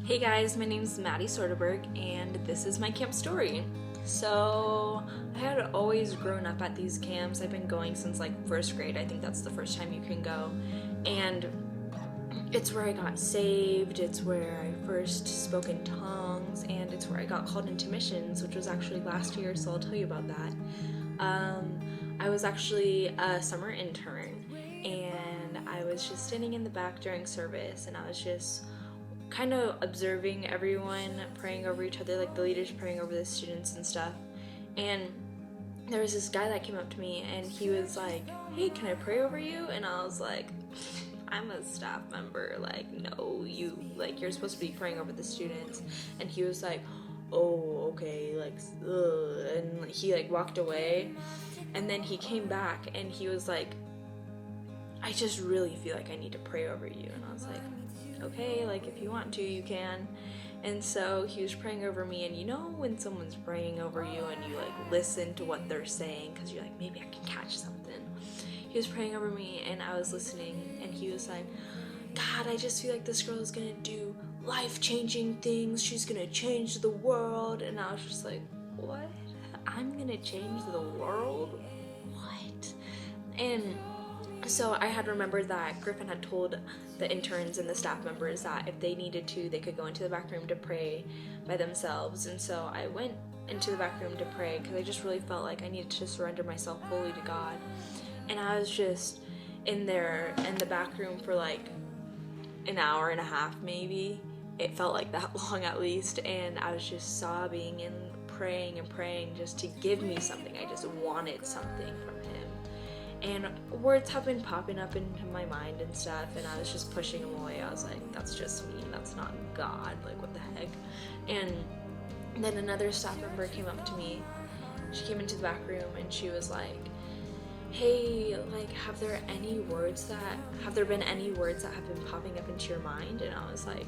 Hey guys, my name's Madi Sorteberg and this is my camp story. So I had always grown up at these camps. I've been going since like first grade. I think that's the first time you can go. And it's where I got saved, it's where I first spoke in tongues, and it's where I got called into missions, which was actually last year, so I'll tell you about that. I was actually a summer intern, and I was just standing in the back during service, and I was just kind of observing everyone praying over each other, like the leaders praying over the students and stuff. And there was this guy that came up to me and he was like, "Hey, can I pray over you?" And I was like, "I'm a staff member, like, no, you're supposed to be praying over the students." And he was like, "Oh, okay," like, ugh. And he like walked away, and then he came back and he was like, "I just really feel like I need to pray over you." And I was like, "Okay, like, if you want to, you can." And so he was praying over me, and you know when someone's praying over you and you like listen to what they're saying because you're like, maybe I can catch something. He was praying over me and I was listening, and he was like, "God, I just feel like this girl is gonna do life-changing things. She's gonna change the world." And I was just like, "What? I'm gonna change the world? What?" And so I had remembered that Griffin had told the interns and the staff members that if they needed to, they could go into the back room to pray by themselves. And so I went into the back room to pray because I just really felt like I needed to surrender myself fully to God. And I was just in there in the back room for like an hour and a half maybe. It felt like that long at least. And I was just sobbing and praying just to give me something. I just wanted something from him. And words have been popping up into my mind and stuff, and I was just pushing them away. I was like, that's just me, that's not God, like, what the heck. And then another staff member came up to me. She came into the back room and she was like, "Hey, like, have there been any words that have been popping up into your mind?" And I was like,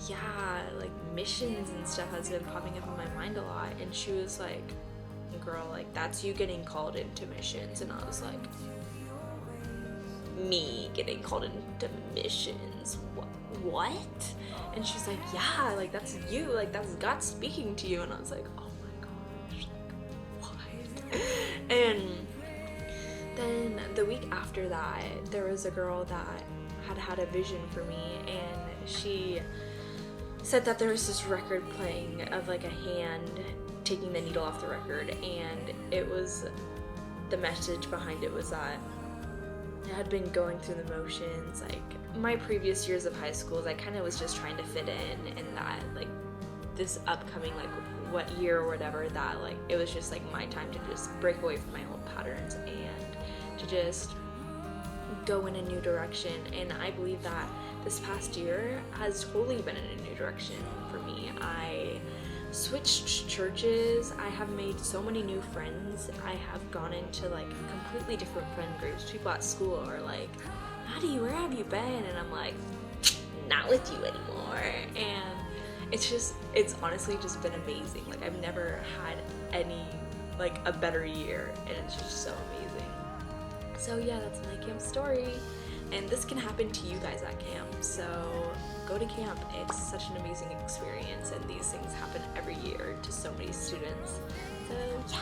"Yeah, like, missions and stuff has been popping up in my mind a lot." And she was like, "Girl, like, that's you getting called into missions." And I was like, "Me getting called into missions? What?" And she's like, "Yeah, like, that's you, like, that's God speaking to you." And I was like, "Oh my gosh, like, what?" And then the week after that, there was a girl that had a vision for me, and she said that there was this record playing of like a hand taking the needle off the record, and it was, the message behind it was that I had been going through the motions, like my previous years of high school, I kind of was just trying to fit in, and that like this upcoming like what year or whatever, that like it was just like my time to just break away from my old patterns and to just go in a new direction. And I believe that this past year has totally been in a new direction for me. I switched churches, I have made so many new friends, I have gone into like completely different friend groups. People at school are like, "Maddie, where have you been?" And I'm like, "Not with you anymore." And it's honestly just been amazing. Like, I've never had any, like, a better year, and it's just so amazing. So yeah, that's my camp story, and this can happen to you guys at camp, so go to camp. It's such an amazing experience, and these things happen every year to so many students. So yeah.